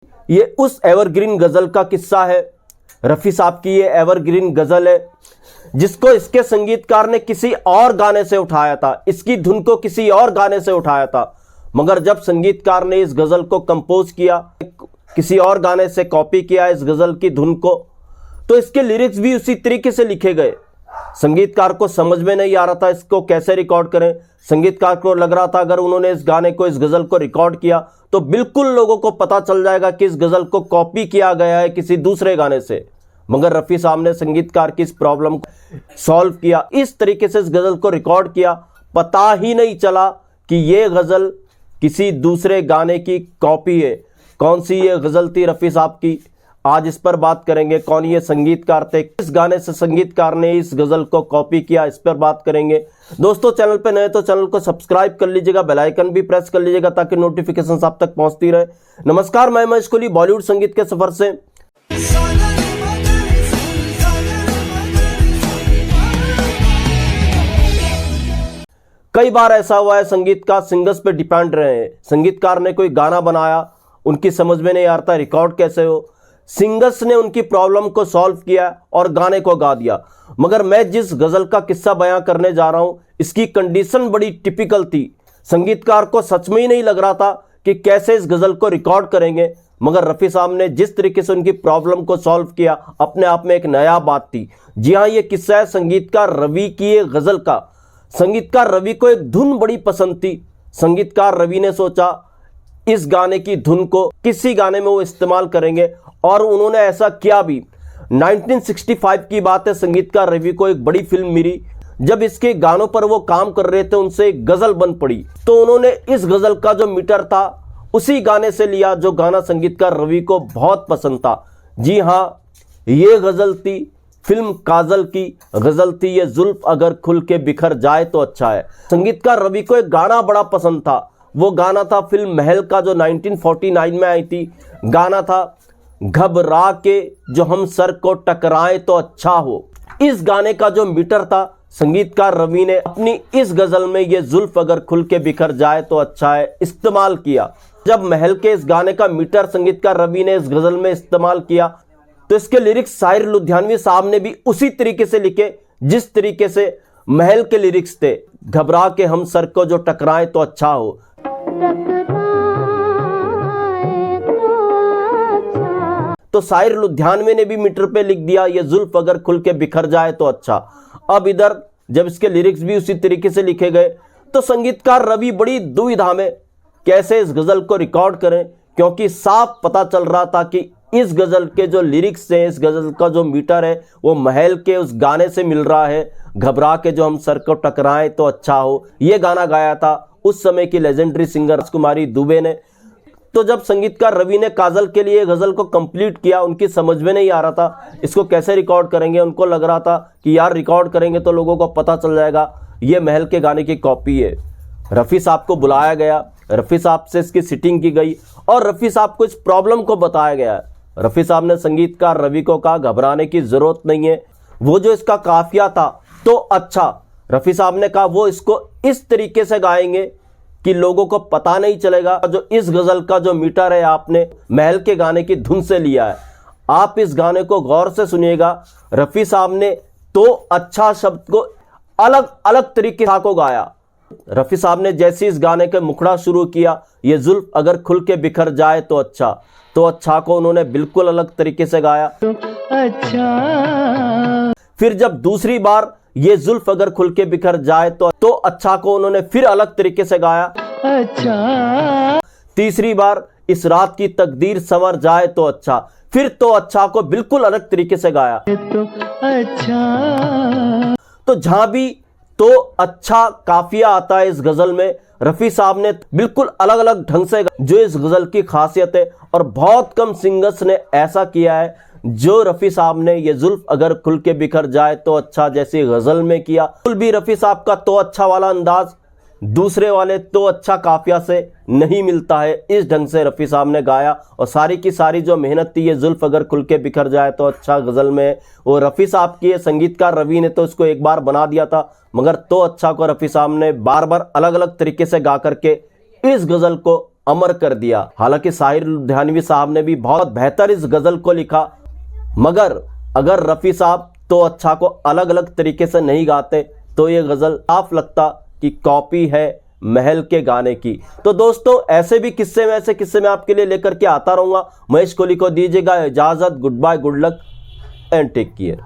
ये उस एवरग्रीन गजल का किस्सा है। रफ़ी साहब की ये एवरग्रीन गजल है जिसको इसके संगीतकार ने किसी और गाने से उठाया था, इसकी धुन को किसी और गाने से उठाया था, मगर जब संगीतकार ने इस गजल को कंपोज किया, किसी और गाने से कॉपी किया इस गजल की धुन को, तो इसके लिरिक्स भी उसी तरीके से लिखे गए। संगीतकार को समझ में नहीं आ रहा था इसको कैसे रिकॉर्ड करें। संगीतकार को लग रहा था अगर उन्होंने इस गाने को, इस गजल को रिकॉर्ड किया तो बिल्कुल लोगों को पता चल जाएगा कि इस गजल को कॉपी किया गया है किसी दूसरे गाने से। मगर रफ़ी साहब ने संगीतकार की इस प्रॉब्लम को सॉल्व किया, इस तरीके से इस गजल को रिकॉर्ड किया, पता ही नहीं चला कि ये गजल किसी दूसरे गाने की कॉपी है। कौन सी ये गजल थी रफ़ी साहब की, आज इस पर बात करेंगे। कौन ये संगीतकार थे, किस गाने से संगीतकार ने इस गजल को कॉपी किया, इस पर बात करेंगे। दोस्तों चैनल पे नए तो चैनल को सब्सक्राइब कर लीजिएगा, बेल आइकन भी प्रेस कर लीजिएगा ताकि नोटिफिकेशन आप तक पहुंचती रहे। नमस्कार, मैं महेश कोहली बॉलीवुड संगीत के सफर से। कई बार ऐसा हुआ है संगीतकार सिंगर्स पे डिपेंड रहे हैं। संगीतकार ने कोई गाना बनाया, उनकी समझ में नहीं आता रिकॉर्ड कैसे हो, सिंगर्स ने उनकी प्रॉब्लम को सॉल्व किया और गाने को गा दिया। मगर मैं जिस गजल का किस्सा बयां करने जा रहा हूं, इसकी कंडीशन बड़ी टिपिकल थी। संगीतकार को सच में ही नहीं लग रहा था कि कैसे इस गजल को रिकॉर्ड करेंगे, मगर रफ़ी साहब ने जिस तरीके से उनकी प्रॉब्लम को सॉल्व किया, अपने आप में एक नया बात थी। जी हाँ, ये किस्सा है संगीतकार रवि की एक गजल का। संगीतकार रवि को एक धुन बड़ी पसंद थी। संगीतकार रवि ने सोचा इस गाने की धुन को किसी गाने में वो इस्तेमाल करेंगे और उन्होंने ऐसा किया भी। 1965 की बात है। संगीतकार रवि को एक बड़ी फिल्म मिली। जब इसके गानों पर वो काम कर रहे थे उनसे एक गजल बन पड़ी, तो उन्होंने इस गजल का जो मीटर था उसी गाने से लिया जो गाना संगीतकार रवि को बहुत पसंद था। जी हाँ, ये गजल थी फिल्म काजल की गजल थी, ये जुल्फ अगर खुल के बिखर जाए तो अच्छा है। संगीतकार रवि को एक गाना बड़ा पसंद था। वो गाना था फिल्म महल का जो 1949 में आई थी। गाना था घबरा के जो हम सर को टकराए तो अच्छा हो। इस गाने का जो मीटर था संगीतकार रवि ने अपनी इस गजल में ये जुल्फ अगर खुल के बिखर जाए तो अच्छा है इस्तेमाल किया। जब महल के इस गाने का मीटर संगीतकार रवि ने इस गजल में इस्तेमाल किया तो इसके लिरिक्स साहिर लुधियानवी साहब ने भी उसी तरीके से लिखे जिस तरीके से महल के लिरिक्स थे। घबरा के हम सर को जो टकराए तो अच्छा हो। तो साहिर लुधियानवी ने भी मीटर पे लिख दिया ये जुल्फ अगर खुल के बिखर जाए तो अच्छा। अब इधर जब इसके लिरिक्स भी उसी तरीके से लिखे गए तो संगीतकार रवि बड़ी दुविधा में कैसे इस गजल को रिकॉर्ड करें, क्योंकि साफ पता चल रहा था कि इस गजल के जो लिरिक्स हैं, इस गजल का जो मीटर है वो महल के उस गाने से मिल रहा है। घबरा के जो हम सर को टकराए तो अच्छा हो, ये गाना गाया था उस समय की लेजेंडरी सिंगर राजकुमारी दुबे ने। तो जब संगीतकार रवि ने काजल के लिए गजल को कंप्लीट किया, उनकी समझ में नहीं आ रहा था इसको कैसे रिकॉर्ड करेंगे। उनको लग रहा था कि यार रिकॉर्ड करेंगे तो लोगों को पता चल जाएगा ये महल के गाने की कॉपी है। रफ़ी साहब को बुलाया गया, रफ़ी साहब से इसकी सिटिंग की गई और रफ़ी साहब को इस प्रॉब्लम को बताया गया। रफ़ी साहब ने संगीतकार रवि को कहा घबराने की जरूरत नहीं है, वो जो इसका काफिया था तो अच्छा। रफ़ी साहब ने कहा वो इसको इस तरीके से गाएंगे कि लोगों को पता नहीं चलेगा जो इस गजल का जो मीटर है आपने महल के गाने की धुन से लिया है। आप इस गाने को गौर से सुनिएगा। रफ़ी साहब ने तो अच्छा शब्द को अलग अलग तरीके से गाया। रफ़ी साहब ने जैसे इस गाने के मुखड़ा शुरू किया ये जुल्फ अगर खुल के बिखर जाए तो अच्छा को उन्होंने बिल्कुल अलग तरीके से गाया। अच्छा। फिर जब दूसरी बार ये जुल्फ अगर खुल के बिखर जाए तो अच्छा को उन्होंने फिर अलग तरीके से गाया। अच्छा। तीसरी बार इस रात की तकदीर संवर जाए तो अच्छा, फिर तो अच्छा को बिल्कुल अलग तरीके से गाया। तो अच्छा। तो जहां भी तो अच्छा काफिया आता है इस गजल में, रफ़ी साहब ने बिल्कुल अलग अलग ढंग से जो इस गजल की खासियत है, और बहुत कम सिंगर्स ने ऐसा किया है जो रफ़ी साहब ने ये जुल्फ अगर खुल के बिखर जाए तो अच्छा जैसी गजल में किया। बिल्कुल भी रफ़ी साहब का तो अच्छा वाला अंदाज दूसरे वाले तो अच्छा काफिया से नहीं मिलता है। इस ढंग से रफ़ी साहब ने गाया और सारी की सारी जो मेहनत थी ये जुल्फ अगर खुल के बिखर जाए तो अच्छा गजल में वो रफ़ी साहब की है। संगीतकार रवि ने तो इसको एक बार बना दिया था, मगर तो अच्छा को रफ़ी साहब ने बार बार अलग अलग तरीके से गा करके इस गजल को अमर कर दिया। हालांकि साहिर लुधियानवी साहब ने भी बहुत बेहतर इस गजल को लिखा, मगर अगर रफ़ी साहब तो अच्छा को अलग अलग तरीके से नहीं गाते तो ये गजल साफ लगता कि कॉपी है महल के गाने की। तो दोस्तों ऐसे भी किस्से में आपके लिए लेकर के आता रहूंगा। महेश कोहली को दीजिएगा इजाजत। Goodbye, good luck and take care.